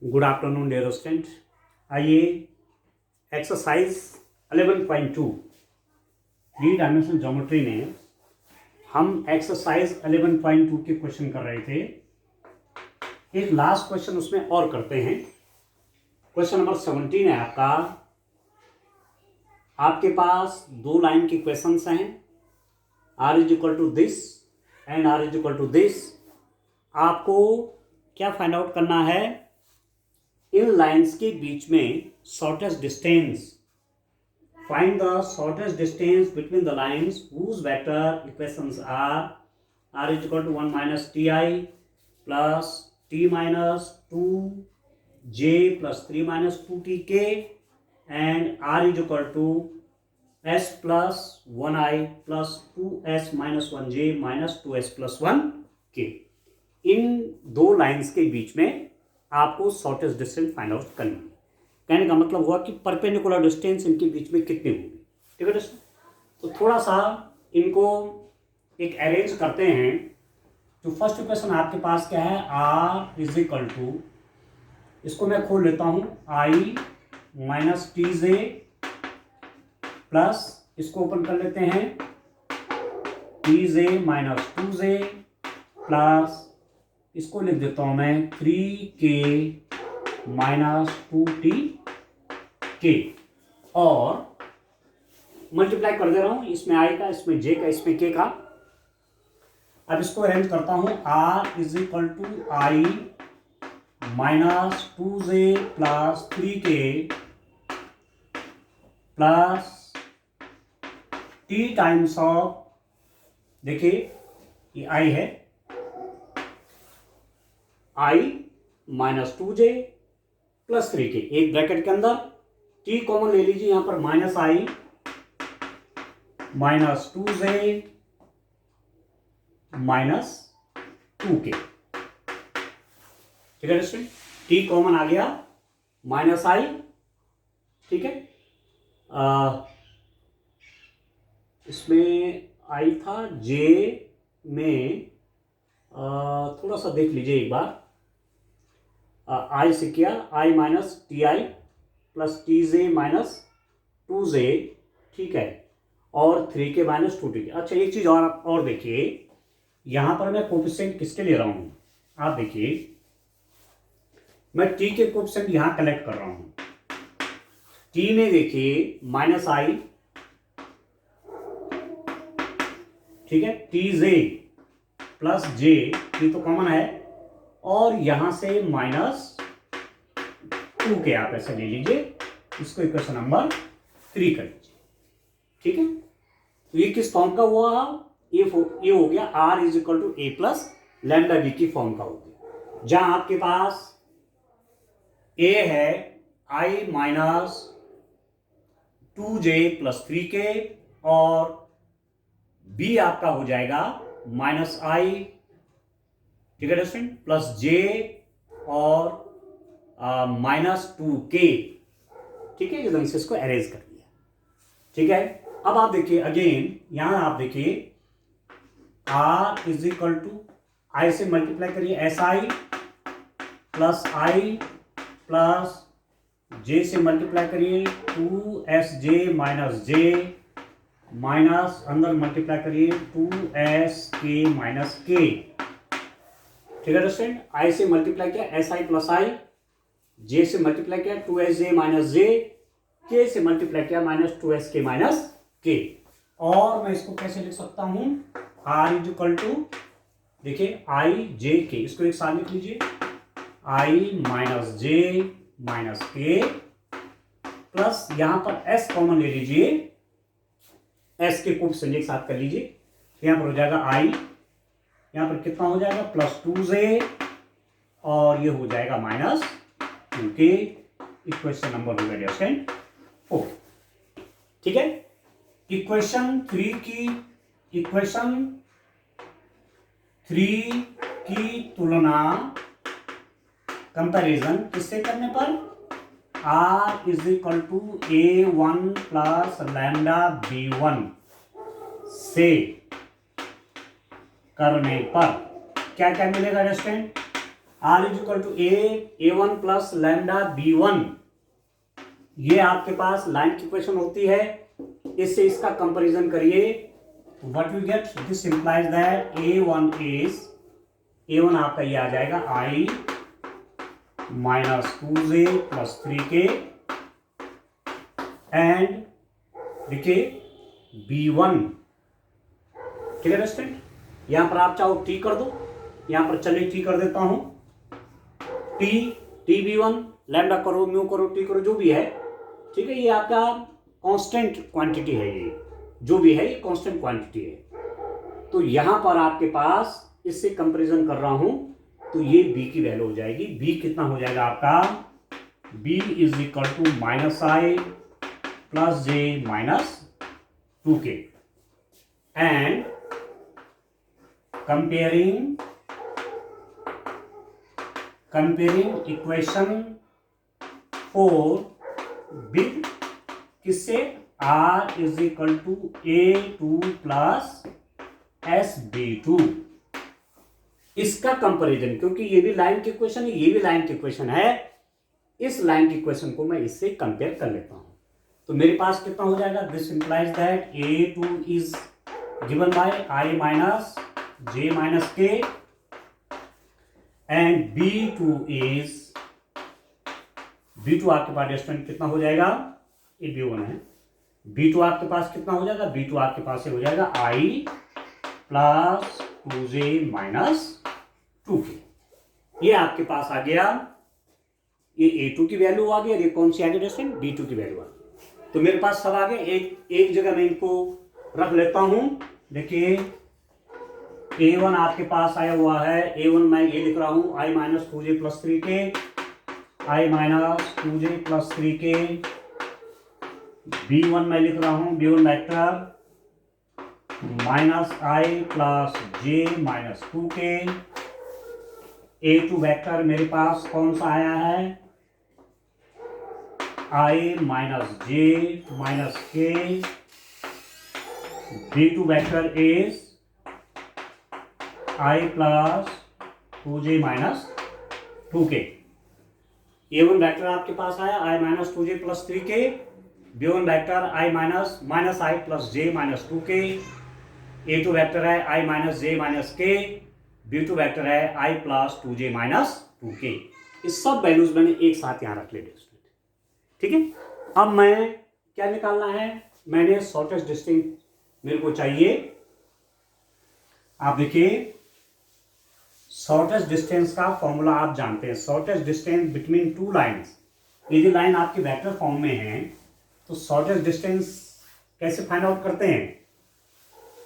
Good afternoon dear student. आइए exercise 11.2 three dimensional geometry में हम एक्सरसाइज 11.2 के क्वेश्चन कर रहे थे। एक लास्ट क्वेश्चन उसमें और करते हैं। क्वेश्चन नंबर 17 है आपका। आपके पास दो लाइन के क्वेश्चंस हैं, r is equal to this and r is equal to this. आपको क्या फाइंड आउट करना है? इन लाइंस के बीच में shortest distance. Find the shortest distance between the lines whose vector equations are r is equal to 1 minus T I plus T minus 2j plus 3 minus 2t k and r is equal to s plus 1i plus 2s minus 1j minus 2s plus 1k। इन दो lines के बीच में आपको shortest distance find out करनी है। कहने का मतलब हुआ कि परपेंडिकुलर डिस्टेंस इनके बीच में कितनी होगी। ठीक है दोस्तों, तो थोड़ा सा इनको एक अरेंज करते हैं। तो फर्स्ट इक्वेशन आपके पास क्या है? r इज इक्वल टू, इसको मैं खोल लेता हूं, i minus T J plus इसको ओपन कर लेते हैं टी जे माइनस 2j प्लस इसको लिख देता हूं मैं 3k माइनस 2t k और मल्टीप्लाई कर दे रहा हूं, इसमें i का, इसमें j का, इसमें k का। अब इसको अरेंज करता हूं। r is equal to i minus 2j plus 3k plus t times of, देखिए ये i है, i minus 2j plus 3k, एक ब्रैकेट के अंदर t कॉमन ले लीजिए यहां पर, minus i minus 2j minus 2k। ठीक है दोस्तों, t कॉमन आ गया, माइनस i। ठीक है, इसमें i था, j में थोड़ा सा देख लीजिए एक बार। i से किया, i minus T I plus T J minus 2j, ठीक है, और 3k माइनस 2t। अच्छा एक चीज और देखिए, यहां पर मैं कोफिशिएंट किसके ले रहा हूं? आप देखिए, मैं t के कोफिशिएंट यहां कलेक्ट कर रहा हूं। t में देखिए माइनस i, ठीक है, टी जे प्लस j, ये तो कॉमन है, और यहां से माइनस 2k आप ऐसे ले लीजिए, इसको इक्वेशन नंबर 3 कर लीजिए। ठीक है, तो ये किस फॉर्म का हुआ? ये हो गया r is equal to A plus lambda B की फॉर्म का हो गया, जहां आपके पास a है i minus 2j plus 3k और b आपका हो जाएगा माइनस i, ठीक है दोस्तों, प्लस j और माइनस 2k। ठीक है, एकदम से इसको अरेंज कर दिया। ठीक है, अब आप देखिए अगेन, यहां आप देखिए r is equal to, i से मल्टीप्लाई करिए S I plus i plus j से मल्टीप्लाई करिए 2sj माइनस j माइनस अंदर मल्टीप्लाई करिए 2sk माइनस k। ठीक है दोस्तों, i से मल्टीप्लाई किया S I plus i, j से मल्टीप्लाई किया 2sj माइनस j, k से मल्टीप्लाई किया माइनस 2sk माइनस k। और मैं इसको कैसे लिख सकता हूं? r इज इक्वल टू, देखिए i j k, इसको एक साथ लिख लीजिए, i minus j minus k plus यहां पर s कॉमन ले लीजिए, s के कोफिशिएंट एक साथ कर लीजिए, यहां पर हो जाएगा i, यहां पर कितना हो जाएगा प्लस 2j और ये हो जाएगा माइनस 2k। इक्वेशन नंबर हो गया 4। ठीक है, इक्वेशन 3 की तुलना, कंपैरिजन किससे करने पर? r is equal to a1 plus lambda b1 से करने पर क्या क्या मिलेगा student? R is equal to A one plus lambda B one, ये आपके पास लाइन की इक्वेशन होती है। इससे इसका कंपैरिजन करिए, what we get, this implies that A one आपका ये आ जाएगा आई minus 2j plus 3k, and देखिए b1, क्लियर स्टूडेंट। यहां पर आप चाहो t कर दो, यहां पर चलिए t कर देता हूं, टी बी वन, लैम्डा करो, म्यू करो, टी करो, जो भी है, ठीक है। ये आपका कांस्टेंट क्वांटिटी है, ये जो भी है ये कांस्टेंट क्वांटिटी है। तो यहां पर आपके पास इससे कंपैरिजन कर रहा हूं, तो ये b की वैल्यू हो जाएगी। b कितना हो जाएगा आपका, b is equal to minus I plus J minus 2k, and comparing equation 4 with किससे, r is equal to a2 plus sb2, इसका कंपैरिजन, क्योंकि ये भी लाइन की इक्वेशन है, ये भी लाइन की इक्वेशन है, इस लाइन की इक्वेशन को मैं इससे कंपेयर कर लेता हूं। तो मेरे पास कितना हो जाएगा, this implies that a2 is given by i minus j minus k, and b2 आपके पास स्टूडेंट कितना हो जाएगा, ये b1 है, b2 आपके पास कितना हो जाएगा, b2 आपके पास हो जाएगा i plus 2j minus 2k, ये आपके पास आ गया, ये a2 की वैल्यू आ गई, और ये कौन सी आ गई स्टूडेंट, b2 की वैल्यू आ गई। तो मेरे पास सब आ गए, एक जगह मैं इनको रख लेता हूं। देखिए a1 आपके पास आया हुआ है, a1 मैं ये लिख रहा हूं i minus 2j plus 3k, i minus 2j plus 3k, b1 मैं लिख रहा हूं b1 vector minus i plus j minus 2k, a2 vector मेरे पास कौन सा आया है, i minus j minus k, b2 vector is i plus 2j minus 2k, a1 vector आपके पास आया i minus 2j plus 3k, b1 vector i minus i plus j minus 2k, a2 vector है i minus j minus k, b2 vector है i plus 2j minus 2k। इस सब values मैंने एक साथ यहां रख लिए, ठीक है। अब मैं क्या निकालना है, मैंने शॉर्टेस्ट डिस्टेंस मेरे को चाहिए। आप देखिए शॉर्टेस्ट डिस्टेंस का फॉर्मूला आप जानते हैं, shortest distance between two lines. यदि लाइन आपकी वेक्टर फॉर्म में है तो शॉर्टेस्ट डिस्टेंस कैसे फाइंड आउट करते हैं,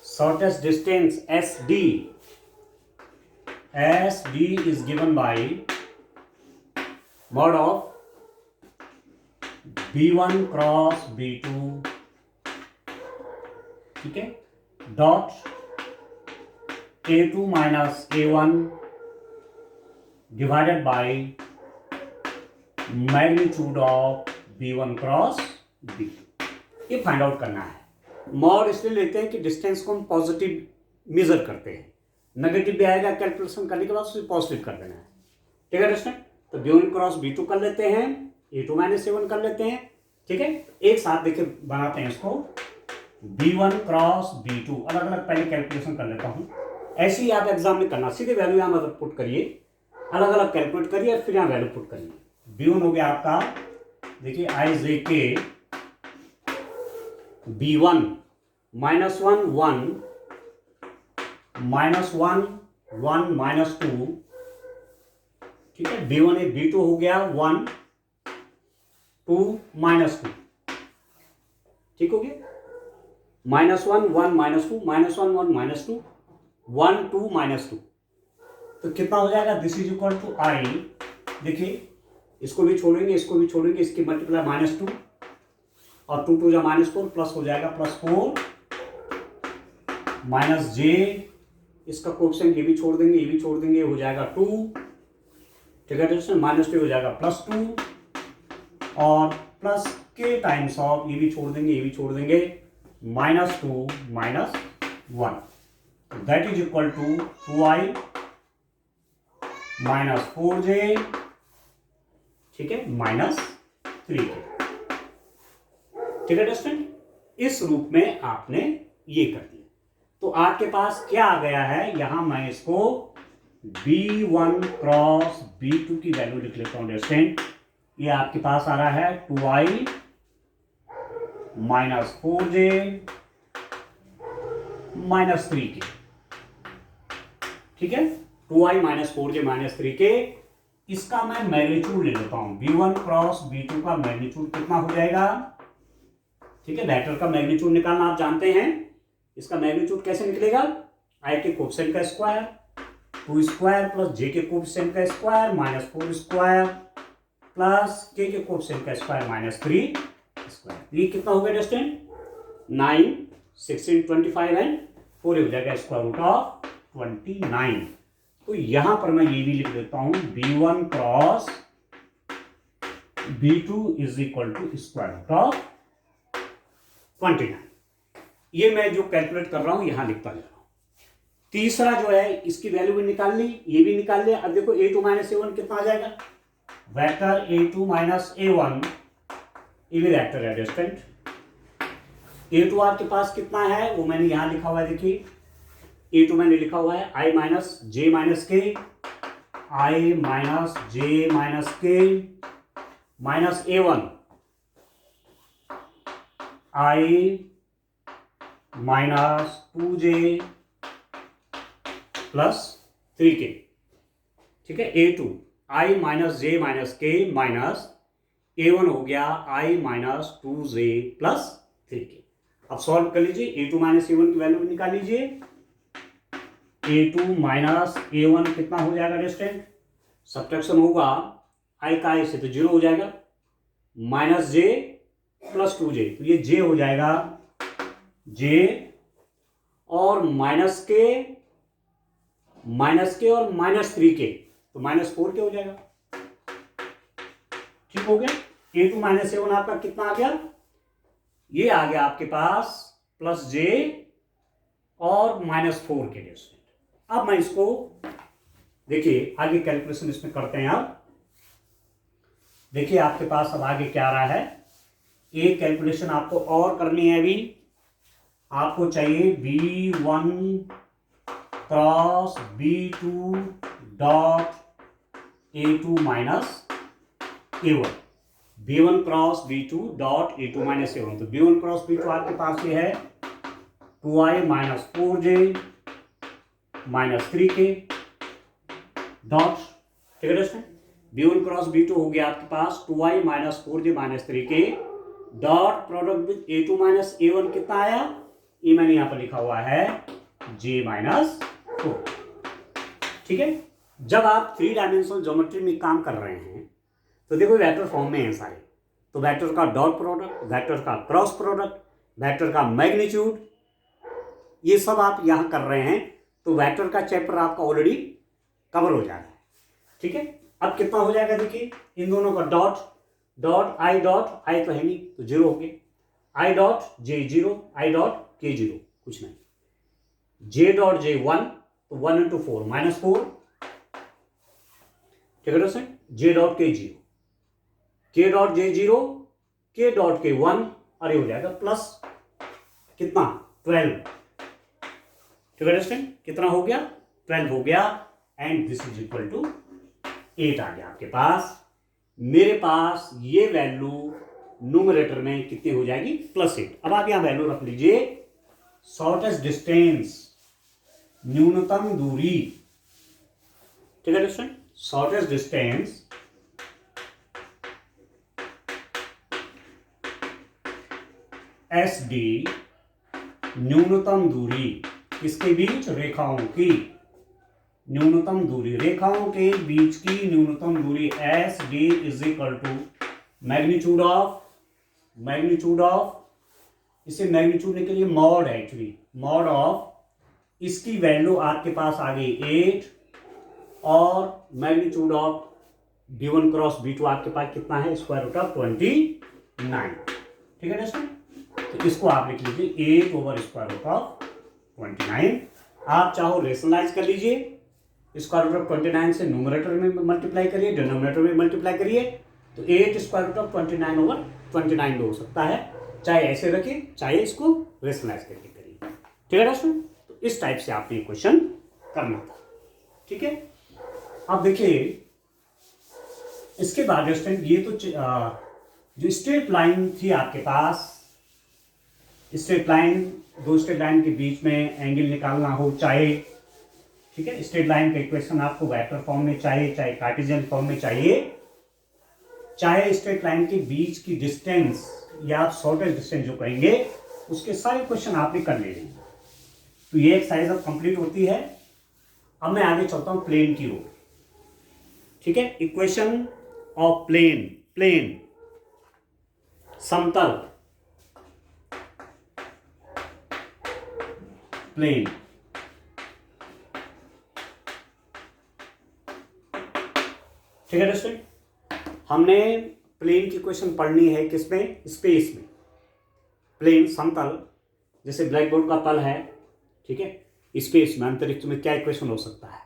shortest distance SD is given by mod of B1 cross B2, ठीक है, dot A2 minus A1 divided by magnitude of B1 cross B2, ये फाइंड आउट करना है। मॉड इसलिए लेते हैं कि डिस्टेंस को हम पॉजिटिव मेजर करते हैं, नेगेटिव भी आएगा कैलकुलेशन करने के बाद उसे पॉजिटिव कर देना है, ठीक है दोस्तों। तो B1 क्रॉस B2 कर लेते हैं, A2 माइनस A1 कर लेते हैं, ठीक है। एक साथ देखिए बनाते हैं इसको, B1 क्रॉस B2 अलग अलग पहले कैलकुलेशन कर लेता हूं, ऐसे ही आप एग्जाम में करना, सीधे वैल्यू यहां मतलब पुट करिए, अलग अलग कैलकुलेट करिए और फिर यहां वैल्यू पुट करिए। B1 हो गया आपका, देखिए IJK B1 minus 1 1 minus 1 1 minus 2, ठीक है। B1 है, B2 हो गया 1 2 माइनस 2, ठीक हो गया, minus 1 1 minus 2 minus 1 1 minus 2 1 2 minus 2, तो कितना हो जाएगा, this is equal to I, देखिए इसको भी छोड़ेंगे इसको भी छोड़ेंगे, इसकी मल्टीप्लाई माइनस 2 और 2 2 जा माइनस 4 प्लस हो जाएगा प्लस 4 माइनस j, इसका कोएफिशिएंट ये भी छोड़ देंगे ये भी छोड़ देंगे, हो जाएगा 2, ठीक है दोस्तों, माइनस 2 हो जाएगा प्लस 2 और प्लस के टाइम्स ऑफ ये भी छोड़ देंगे ये भी छोड़ देंगे, minus 2 minus 1, that is equal to 2i -4j, ठीक है, -3k, ठीक है स्टूडेंट। इस रूप में आपने ये कर दिया। तो आपके पास क्या आ गया है, यहां मैं इसको B1 क्रॉस B2 की वैल्यू लिख लेता हूं स्टूडेंट। ये आपके पास आ रहा है 2i -4j -3k, ठीक है, 2i -4j -3k। इसका मैं मैग्नीट्यूड ले लेता हूं, B1 क्रॉस B2 का मैग्नीट्यूड कितना हो जाएगा, ठीक है। वेक्टर का मैग्नीट्यूड निकालना आप जानते हैं। इसका मैग्नीट्यूड कैसे निकलेगा, i के कोएफिशिएंट का स्क्वायर, 2 स्क्वायर प्लस j के कोएफिशिएंट का स्क्वायर -4 स्क्वायर प्लस k के कोएफिशिएंट का स्क्वायर -3 स्क्वायर। ये कितना हो गया स्टूडेंट, 9, 16, 25 एंड 4 हो जाएगा स्क्वायर रूट ऑफ 29। तो यहां पर मैं ये भी लिख देता हूं, B1 cross B2 is equal to square root of 29। ये मैं जो कैलकुलेट कर रहा हूं यहां लिखता जा रहा हूं। तीसरा जो है, इसकी वैल्यू भी निकाल ली, ये भी निकाल लिया। अब देखो a2 -a1 कितना आ जाएगा, वेक्टर a2 -a1, ये भी वेक्टर है स्टूडेंट। a2 आपके पास कितना है वो मैंने यहां लिखा हुआ है, देखिए a2 मैंने लिखा हुआ है i - j - k, i - j - k -a1, i -2j plus 3k, ठीक है। a2 i - j - k minus a1 हो गया i -2j प्लस 3k। अब सॉल्व कर लीजिए, a2 -a1 की वैल्यू निकाल लीजिए। a2 -a1 कितना हो जाएगा स्टूडेंट, सब्ट्रैक्शन होगा i का i से तो 0 हो जाएगा, -j प्लस 2j, तो ये j हो जाएगा j और -k और -3k, तो -4k हो जाएगा, ठीक हो गया। a2 -a1 आपका कितना आ गया, ये आ गया आपके पास +j और -4k। अब मैं इसको देखिए आगे कैलकुलेशन इसमें करते हैं। अब देखिए आपके पास अब आगे क्या आ रहा है, एक कैलकुलेशन आपको और करनी है। अभी आपको चाहिए B1 cross B2 dot A2 -A1, B1 cross B2 dot A2 -A1। तो B1 क्रॉस B2 आपके पास ये है 2i -4j -3k डॉट, ठीक है दोस्तों। B1 क्रॉस B2 हो गया आपके पास 2i -4j -3k dot product with A2 -A1 कितना आया, ये मैंने यहां पर लिखा हुआ है j -4, ठीक है। जब आप 3 डायमेंशनल ज्योमेट्री में काम कर रहे हैं तो देखो वेक्टर फॉर्म में है सारे, तो वेक्टर का डॉट प्रोडक्ट, वेक्टर का क्रॉस प्रोडक्ट, वेक्टर का मैग्नीट्यूड, ये सब आप यहां कर रहे हैं। तो वेक्टर का चैप्टर आपका ऑलरेडी कवर हो जा रहा है, ठीक है। अब कितना हो जाएगा, देखिए इन दोनों का डॉट आई डॉट, आई तो है नहीं तो 0 हो गया, I dot j 0, I dot k 0, कुछ नहीं, j डॉट j 1, तो 1 into 4 -4, ठीक है दोस्तों। j dot k 0, k dot j 0, k dot k 1, और ये हो जाएगा प्लस कितना 12, ठीक है दोस्तों। कितना हो गया, 12 हो गया, and this is equal to 8 आ गया आपके पास। मेरे पास ये वैल्यू न्यूमरेटर में कितनी हो जाएगी, +8। अब आप यहां वैल्यू रख लीजिए, शॉर्टेस्ट डिस्टेंस, न्यूनतम दूरी, ठीक है दोस्तों। शॉर्टेस्ट डिस्टेंस SD, न्यूनतम दूरी किसके बीच, रेखाओं की न्यूनतम दूरी, रेखाओं के बीच की न्यूनतम दूरी SD is equal to magnitude of, इसे मैग्नीट्यूड के लिए मॉड है एक्चुअली, मॉड ऑफ, इसकी वैल्यू आपके पास आ गई 8, और magnitude of B1 cross B2 आपके पास कितना है, स्क्वायर रूट ऑफ 29, ठीक है दोस्तों। तो इसको आप लिख लीजिए 8 ओवर स्क्वायर रूट ऑफ 29। आप चाहो रेशनलाइज कर लीजिए, स्क्वायर रूट ऑफ 29 से न्यूमरेटर में मल्टीप्लाई करिए, डिनोमिनेटर में मल्टीप्लाई करिए, तो 8 स्क्वायर रूट ऑफ 29 ओवर 29 हो सकता है। चाहे ऐसे रखिए, चाहे इसको रेशनलाइज करके करिए। ठीक है दोस्तों, तो इस टाइप से आपने क्वेश्चन करना था। ठीक है, अब देखिए इसके बाद दोस्तों ये तो जो स्ट्रेट लाइन थी आपके पास, स्ट्रेट लाइन, दो स्ट्रेट लाइन के बीच में एंगल निकालना हो चाहे, ठीक है, स्ट्रेट लाइन का इक्वेशन आपको वेक्टर फॉर्म में चाहिए, चाहे कार्टेशियन फॉर्म में चाहिए, चाहे स्ट्रेट लाइन के बीच की डिस्टेंस या आप शॉर्टेस्ट डिस्टेंस जो कहेंगे उसके सारे क्वेश्चन आपने कर लेने हैं। तो ये एक्सरसाइज अब कंप्लीट होती है। अब मैं आगे चलता हूं प्लेन की ओर। ठीक है, इक्वेशन ऑफ प्लेन, प्लेन समतल, प्लेन, ठीक है दोस्तों, हमने प्लेन की इक्वेशन पढ़नी है किसमें, स्पेस में। प्लेन समतल, जैसे ब्लैक बोर्ड का तल है, ठीक है, स्पेस में अंतरिक्ष में क्या इक्वेशन हो सकता है।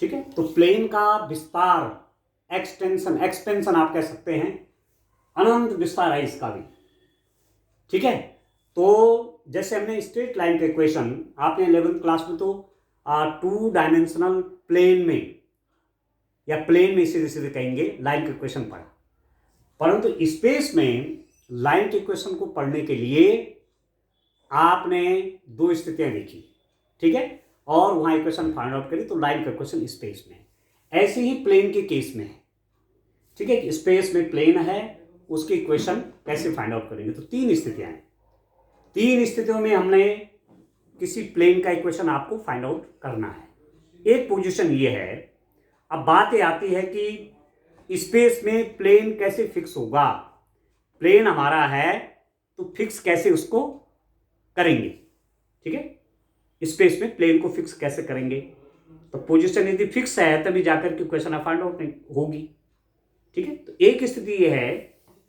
ठीक है, तो प्लेन का विस्तार, एक्सटेंशन, एक्सपेंशन आप कह सकते हैं, अनंत विस्तार है इसका भी। ठीक है, तो जैसे हमने स्ट्रेट लाइन का इक्वेशन आपने 11th क्लास में तो 2 डायमेंशनल प्लेन में या प्लेन में सीधे सीधे कहेंगे लाइन का इक्वेशन पढ़ा, परंतु स्पेस में लाइन के इक्वेशन को पढ़ने के लिए आपने 2 स्थितियां देखी। ठीक है, और वहां इक्वेशन फाइंड आउट करी, तो लाइन का इक्वेशन स्पेस में। ऐसे ही प्लेन के केस में है। ठीक है, स्पेस में प्लेन है, उसकी इक्वेशन कैसे फाइंड आउट करेंगे, तो 3 स्थितियां हैं। 3 स्थितियों में हमने किसी प्लेन का इक्वेशन आपको फाइंड आउट करना है। एक पोजीशन ये है, अब बात ये आती है कि स्पेस में प्लेन कैसे फिक्स होगा। प्लेन हमारा है तो फिक्स कैसे उसको करेंगे। ठीक है, स्पेस में प्लेन को फिक्स कैसे करेंगे, तो पोजीशन यदि फिक्स है तभी जाकर के क्वेश्चन फाइंड आउट होगी। ठीक है, तो एक स्थिति यह है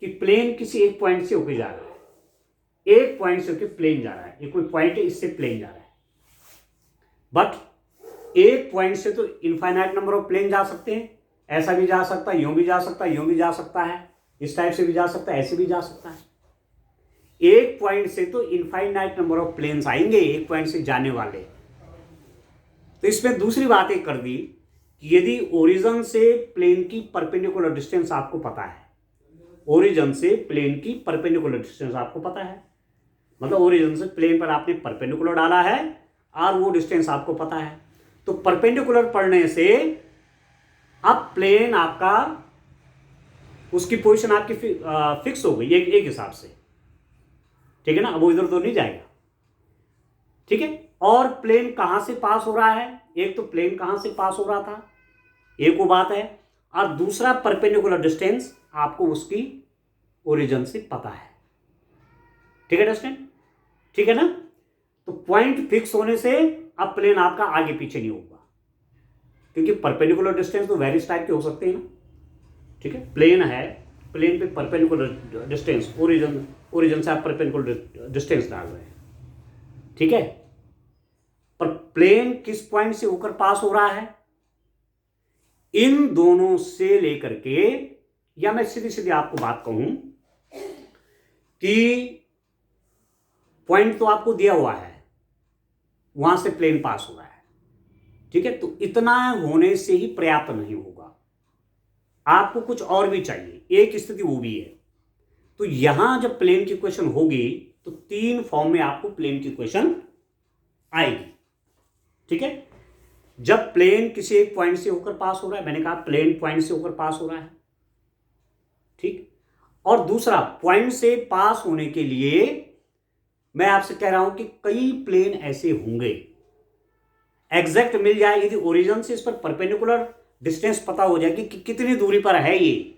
कि प्लेन किसी एक पॉइंट से होकर जा रहा है, एक पॉइंट से होकर प्लेन जा रहा है, ये कोई पॉइंट है, इससे प्लेन जा रहा है, बट एक पॉइंट से तो इनफाइनाइट नंबर ऑफ प्लेन जा सकते हैं। ऐसा भी जा सकता है, यूं भी जा सकता है, यूं भी जा सकता है, इस टाइप से भी जा सकता है, ऐसे भी जा सकता है। एक पॉइंट से तो इनफाइनाइट नंबर ऑफ प्लेन्स आएंगे, एक पॉइंट से जाने वाले। तो इसमें दूसरी बात एक कर दी कि यदि ओरिजिन से प्लेन की परपेंडिकुलर डिस्टेंस आपको पता है, ओरिजिन से प्लेन की परपेंडिकुलर डिस्टेंस आपको पता है, मतलब ओरिजिन से प्लेन पर आपने परपेंडिकुलर डाला है और वो डिस्टेंस आपको पता है, तो परपेंडिकुलर पढ़ने से अब प्लेन आपका, उसकी पोजीशन आपकी फिक्स हो गई एक हिसाब से। ठीक है ना, अब वो इधर उधर नहीं जाएगा। ठीक है, और प्लेन कहां से पास हो रहा है, एक तो प्लेन कहां से पास हो रहा था, एक वो बात है, और दूसरा परपेंडिकुलर डिस्टेंस आपको उसकी ओरिजिन से पता है। ठीक है दोस्तों, ठीक है ना, तो पॉइंट फिक्स होने से अब प्लेन आपका आगे पीछे नहीं होगा, क्योंकि परपेंडिकुलर डिस्टेंस तो वेरियस टाइप के हो सकते हैं ना। ठीक है, प्लेन है, प्लेन पे परपेंडिकुलर डिस्टेंस, ओरिजिन से आप परपेंडिकुलर डिस्टेंस डाल रहे हैं। ठीक है, पर प्लेन किस पॉइंट से होकर पास हो रहा है, इन दोनों से लेकर के, या मैं सीधी सीधी आपको बात कहूं कि पॉइंट तो आपको दिया हुआ है, वहां से प्लेन पास हो रहा है। ठीक है, तो इतना होने से ही पर्याप्त नहीं होगा, आपको कुछ और भी चाहिए, एक स्थिति वो भी है। तो यहां जब प्लेन की इक्वेशन होगी तो 3 फॉर्म में आपको प्लेन की इक्वेशन आएगी। ठीक है, जब प्लेन किसी एक पॉइंट से होकर पास हो रहा है, मैंने कहा प्लेन पॉइंट से होकर पास हो रहा है, ठीक, और दूसरा पॉइंट से पास होने के लिए मैं आपसे कह रहा हूं कि कई प्लेन ऐसे होंगे, एग्जैक्ट मिल जाए, यदि ओरिजिन से इस पर परपेंडिकुलर डिस्टेंस पता हो जाए कि कितनी दूरी पर है ये,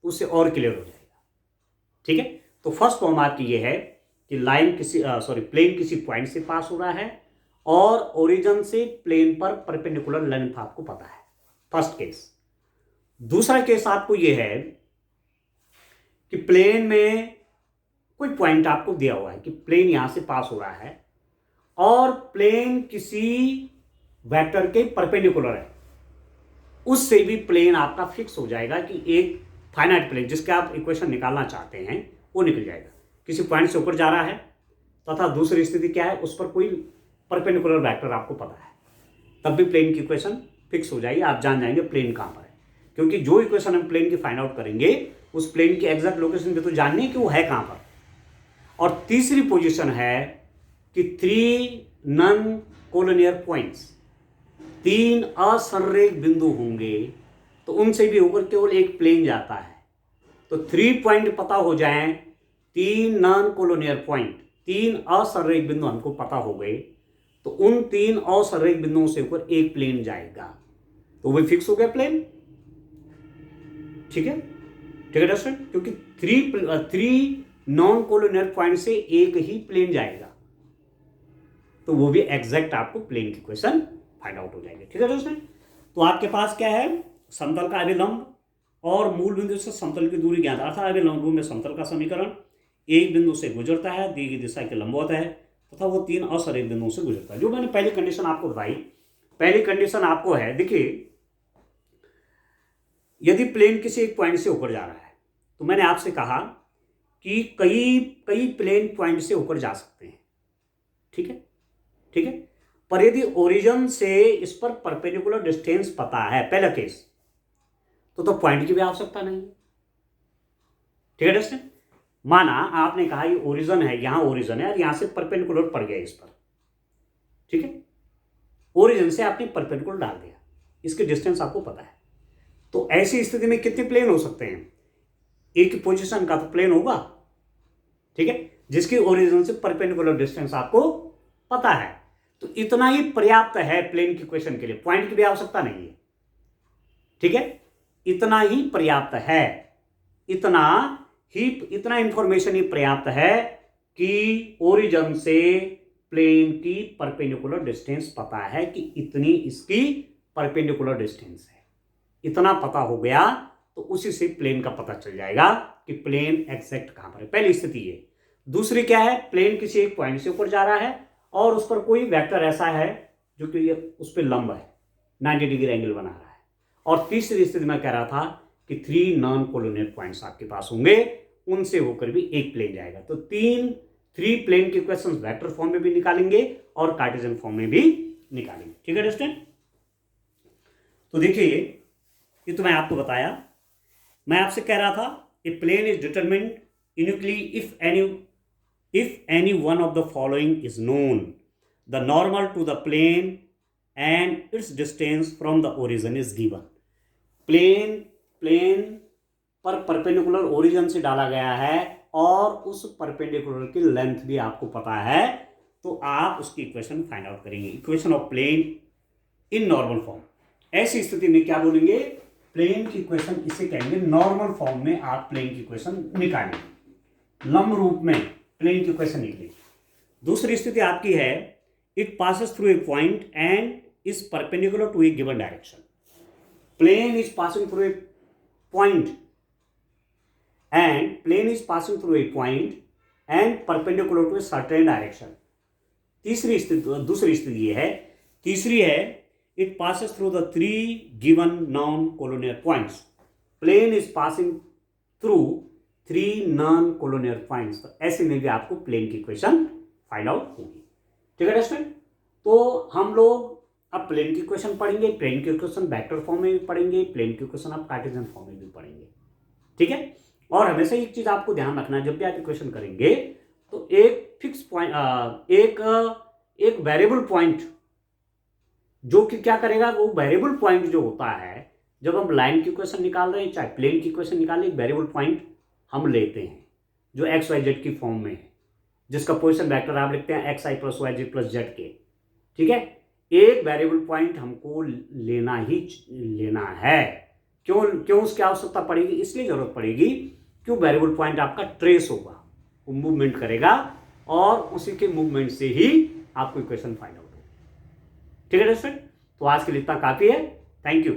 उससे और क्लियर हो जाएगा। ठीक है, तो फर्स्ट फॉर्म आपकी ये है कि लाइन किसी प्लेन किसी पॉइंट से पास हो रहा है और ओरिजिन से प्लेन पर परपेंडिकुलर लेंथ आपको पता है, फर्स्ट केस। दूसरा केस आपको ये है कि प्लेन में कोई पॉइंट आपको दिया हुआ है कि प्लेन यहां से पास हो रहा है और प्लेन किसी वेक्टर के परपेंडिकुलर है, उससे भी प्लेन आपका फिक्स हो जाएगा कि एक फाइनाइट प्लेन जिसके आप इक्वेशन निकालना चाहते हैं वो निकल जाएगा। किसी पॉइंट से ऊपर जा रहा है तथा दूसरी स्थिति क्या है, उस पर कोई परपेंडिकुलर वेक्टर आपको पता है, तब भी प्लेन की इक्वेशन फिक्स हो जाएगी। आप जान जाएंगे प्लेन कहाँ पर है, क्योंकि जो इक्वेशन हम प्लेन की फाइंड आउट करेंगे उस प्लेन की एग्जैक्ट लोकेशन भी तो जाननी है कि वो है कहाँ पर। और तीसरी पोजीशन है कि 3 नॉन कोलिनियर पॉइंट्स, 3 असंरेख बिंदु होंगे तो उनसे भी होकर केवल एक प्लेन जाता है। तो 3 पॉइंट पता हो जाएं, 3 नॉन कोलिनियर पॉइंट, 3 असंरेख बिंदु हमको पता हो गए, तो उन 3 असंरेख बिंदुओं से ऊपर एक प्लेन जाएगा, तो वो फिक्स हो गया प्लेन। ठीक है, ठीक है दोस्तों, क्योंकि 3 नॉन कोलिनियर पॉइंट से एक ही प्लेन जाएगा, तो वो भी एग्जैक्ट आपको प्लेन की इक्वेशन फाइंड आउट हो जाएगी। ठीक है दोस्तों, तो आपके पास क्या है, समतल का अभिलंब और मूल बिंदु से समतल की दूरी ज्ञात, अर्थात अभिलंब रूप में समतल का समीकरण एक बिंदु से गुजरता है, दी गई दिशा के लंबवत है तथा वो 3 असंरेख बिंदुओं से गुजरता है। जो मैंने पहली कंडीशन आपको बताई, पहली कंडीशन आपको है, देखिए यदि प्लेन किसी एक पॉइंट से ऊपर जा रहा है तो मैंने आपसे कहा कि कई प्लेन पॉइंट से ऊपर जा सकते हैं। ठीक है, ठीक है, पर यदि ओरिजिन से इस पर परपेंडिकुलर डिस्टेंस पता है, पहला केस, तो पॉइंट की भी आवश्यकता नहीं है। ठीक है दोस्तों, माना आपने कहा ये ओरिजिन है, यहां ओरिजिन है और यहां से परपेंडिकुलर पड़ गया इस पर। ठीक है, ओरिजिन से आपने परपेंडिकुलर डाल दिया, इसके डिस्टेंस आपको पता है, तो ऐसी स्थिति में कितने प्लेन हो सकते हैं, एक पोजीशन का तो प्लेन होगा। ठीक है, जिसकी ओरिजिन से परपेंडिकुलर डिस्टेंस आपको पता है, तो इतना ही पर्याप्त है प्लेन की इक्वेशन के लिए, पॉइंट की भी आवश्यकता नहीं है। ठीक है, इतना ही पर्याप्त है, इतना इंफॉर्मेशन ही पर्याप्त है कि ओरिजिन से प्लेन की परपेंडिकुलर डिस्टेंस पता है कि इतनी इसकी परपेंडिकुलर डिस्टेंस है, इतना पता हो गया तो उसी से प्लेन का पता चल जाएगा कि प्लेन एग्जैक्ट कहां पर है। पहली स्थिति है। दूसरी क्या है, प्लेन किसी एक पॉइंट से ऊपर जा रहा है और उस पर कोई वेक्टर ऐसा है जो कि उस पर लंब है, 90 डिग्री एंगल बना रहा है। और तीसरी स्थिति में कह रहा था कि 3 नॉन कोलिनियर पॉइंट्स आपके पास होंगे, उनसे होकर भी एक प्लेन जाएगा। तो 3 प्लेन के क्वेश्चंस वेक्टर फॉर्म में भी निकालेंगे और कार्टेशियन फॉर्म में भी निकालेंगे। ठीक है दोस्तों, तो देखिए ये तो मैं आपको बताया। मैं आपसे कह रहा था a plane is determined uniquely if any one of the following is known, the normal to the plane and its distance from the origin is given. Plane पर परपेंडिकुलर ओरिजिन से डाला गया है और उस परपेंडिकुलर की लेंथ भी आपको पता है, तो आप उसकी इक्वेशन फाइंड आउट करेंगे, equation of plane in normal form. ऐसी स्थिति में क्या बोलेंगे, प्लेन की इक्वेशन इसे कहेंगे नॉर्मल फॉर्म में आप प्लेन की इक्वेशन निकालेंगे, लंब रूप में प्लेन की इक्वेशन निकलेगी। दूसरी स्थिति आपकी है, it passes through a point and is perpendicular to a given direction. Plane is passing through a point and perpendicular to a certain direction. दूसरी स्थिति ये है, तीसरी है, it passes through the 3 given non collinear points. Plane is passing through 3 non collinear points. तो ऐसे में भी आपको प्लेन की इक्वेशन फाइंड आउट होगी। ठीक है दोस्तों, तो हम लोग अब प्लेन की इक्वेशन पढ़ेंगे, प्लेन की इक्वेशन वेक्टर फॉर्म में भी पढ़ेंगे, प्लेन की इक्वेशन आप कार्टेशियन फॉर्म में भी पढ़ेंगे। ठीक है, और हमेशा एक चीज आपको ध्यान रखना है, जब भी आप इक्वेशन करेंगे तो एक फिक्स पॉइंट, एक वेरिएबल पॉइंट जो कि क्या करेगा, वो वेरिएबल पॉइंट जो होता है, जब हम लाइन की इक्वेशन निकाल रहे हैं चाहे प्लेन की इक्वेशन निकाल रहे हैं, एक वेरिएबल पॉइंट हम लेते हैं जो एक्स वाई जेड की फॉर्म में है, जिसका पोजीशन वेक्टर आप लिखते हैं X I plus Y Z plus Z K. ठीक है, एक वेरिएबल पॉइंट हमको लेना है। क्यों उसकी आवश्यकता पड़ेगी, इसलिए जरूरत पड़ेगी क्यों वेरिएबल पॉइंट आपका ट्रेस होगा, वो मूवमेंट करेगा और उसी के मूवमेंट से ही आपको इक्वेशन फाइंड आउट होगी। ठीक है दोस्तों, तो आज के लिए इतना काफी है। Thank you.